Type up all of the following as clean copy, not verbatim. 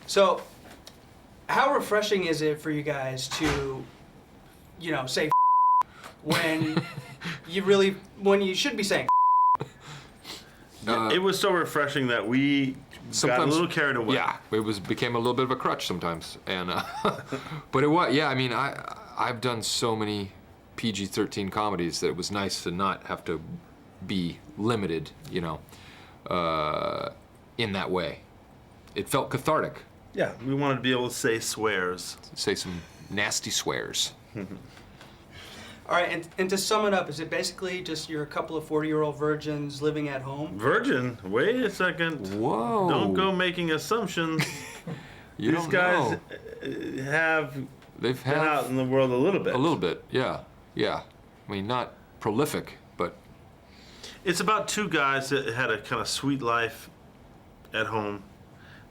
So, how refreshing is it for you guys to, say when you should be saying? It was so refreshing that we got a little carried away. Yeah, it became a little bit of a crutch sometimes, and but it was. Yeah, I mean, I've done so many PG-13 comedies that it was nice to not have to be limited, in that way. It felt cathartic. Yeah, we wanted to be able to say swears. Say some nasty swears. All right, and to sum it up, is it basically just you're a couple of 40-year-old virgins living at home? Virgin? Wait a second. Whoa. Don't go making assumptions. You These don't guys know. have They've been out in the world a little bit. A little bit, yeah. Yeah. I mean, not prolific, but... It's about two guys that had a kind of sweet life at home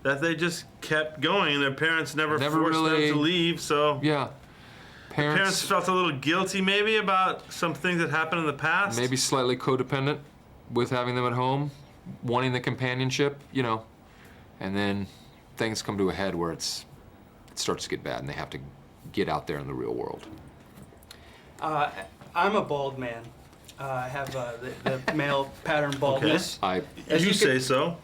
that they just kept going, and their parents never forced really, them to leave, so... Yeah. Parents felt a little guilty maybe about some things that happened in the past. Maybe slightly codependent with having them at home, wanting the companionship, and then things come to a head where it starts to get bad and they have to get out there in the real world. I'm a bald man. I have the male pattern baldness. Okay. You say so.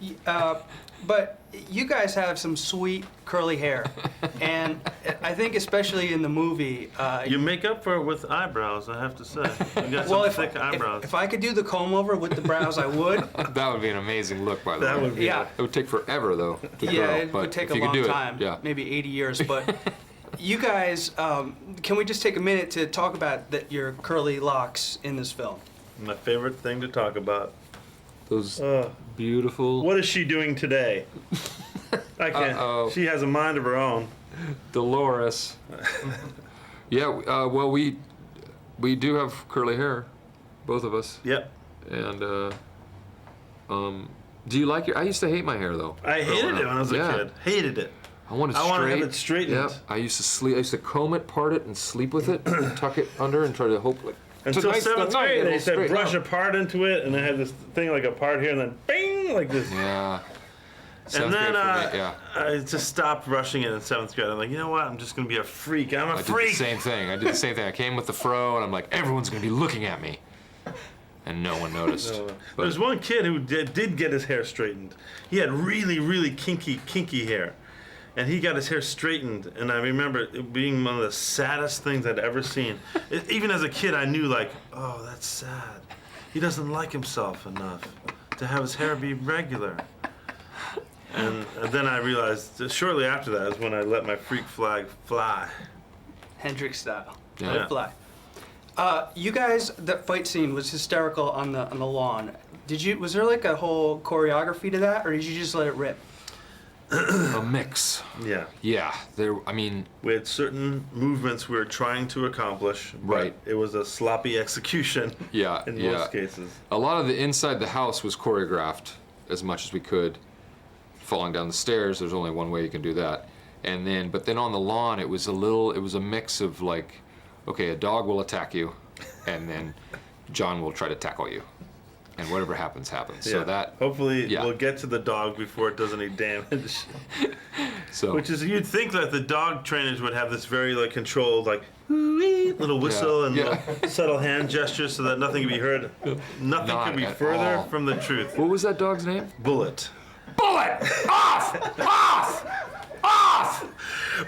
But you guys have some sweet curly hair, and I think especially in the movie, you make up for it with eyebrows, I have to say. You got some thick eyebrows. If I could do the comb over with the brows, I would. That would be an amazing look, by the way. That would be. Yeah. It would take forever, though, to grow. It would take a long time. Yeah. Maybe 80 years. But you guys, can we just take a minute to talk about your curly locks in this film? My favorite thing to talk about. Those beautiful... What is she doing today? I can't. Uh-oh. She has a mind of her own. Dolores. Yeah, well, we do have curly hair, both of us. Yep. And, do you like your... I used to hate my hair, though. I hated it when I was a kid. Hated it. I wanted I want to have it straightened. Yep. I used to comb it, part it, and sleep with it, and tuck it under, and try to hope like. Until seventh grade, they said straight brush out. a part into it, and I had this thing like a part here, and then bing, like this. Yeah. And then yeah. I just stopped brushing it in 7th grade. I'm like, you know what? I'm just gonna be a freak. I'm a freak. I did the same thing. I came with the fro, and I'm like, everyone's gonna be looking at me, and no one noticed. No. There's one kid who did get his hair straightened. He had really, really kinky hair. And he got his hair straightened, and I remember it being one of the saddest things I'd ever seen. Even as a kid, I knew, like, oh, that's sad. He doesn't like himself enough to have his hair be regular. And then I realized, shortly after that is when I let my freak flag fly. Hendrix style. Yeah. Let it fly. You guys, that fight scene was hysterical on the lawn. Was there like a whole choreography to that, or did you just let it rip? A mix. Yeah. Yeah. We had certain movements we were trying to accomplish, but Right. it was a sloppy execution. Yeah. In yeah. most cases. A lot of the inside the house was choreographed as much as we could. Falling down the stairs, there's only one way you can do that. But then on the lawn, it was a mix of like, okay, a dog will attack you, and then John will try to tackle you. And whatever happens, happens. Yeah. So that... Hopefully yeah. we'll get to the dog before it does any damage. So... Which is, you'd think that the dog trainers would have this very like controlled, like, wee, little whistle and little subtle hand gestures so that nothing could be heard. Nothing Not could be at further all. from the truth. What was that dog's name? Bullet. Bullet! Off! Off! Off!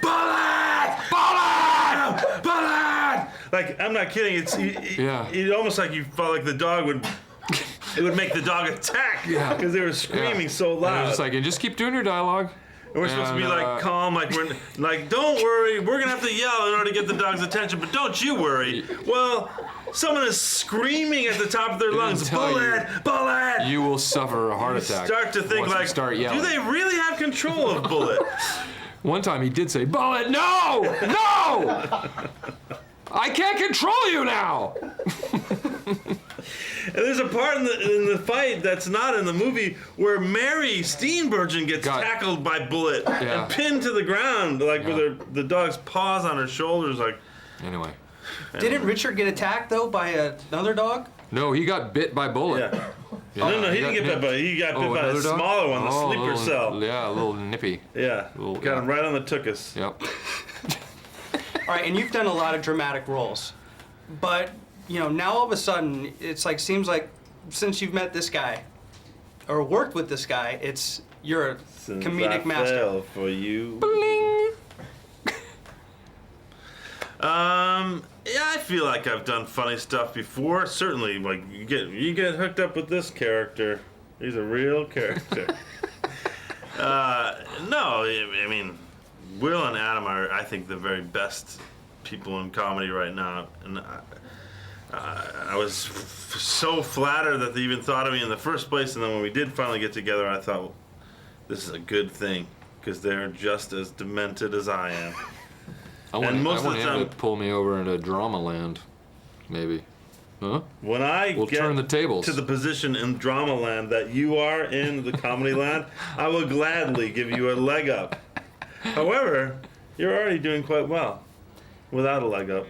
Bullet! Bullet! Bullet! Like, I'm not kidding. It's almost like you felt like the dog would... It would make the dog attack because they were screaming so loud. And just keep doing your dialogue. And we're supposed to be like calm, like we're like, don't worry, we're gonna have to yell in order to get the dog's attention, but don't you worry. Well, someone is screaming at the top of their lungs, bullet, bullet. You will suffer a heart attack. Start to think like, do they really have control of Bullet? One time he did say, Bullet, no, no, I can't control you now. And there's a part in the fight that's not in the movie where Mary Steenburgen gets tackled by Bullet and pinned to the ground, like with the dog's paws on her shoulders, like. Anyway. Didn't Richard get attacked though by another dog? No, he got bit by Bullet. Yeah. No, he didn't get bit by. He got bit by the another dog? smaller one, the Oh, sleeper little- cell. Yeah, a little nippy. Yeah, Little- got him right on the tuchus. Yep. All right, and you've done a lot of dramatic roles, but now all of a sudden it's like seems like since you've met this guy or worked with this guy, you're a Since comedic I master. fell for you. Yeah, I feel like I've done funny stuff before. Certainly, like you get hooked up with this character. He's a real character. No, I mean, Will and Adam are, I think, the very best people in comedy right now, and I was so flattered that they even thought of me in the first place. And then when we did finally get together, I thought, well, this is a good thing because they're just as demented as I am. I want most of the him time- to pull me over into drama land, maybe. Huh? When I We'll get turn the tables. to the position in drama land that you are in the comedy land, I will gladly give you a leg up. However, you're already doing quite well without a leg up.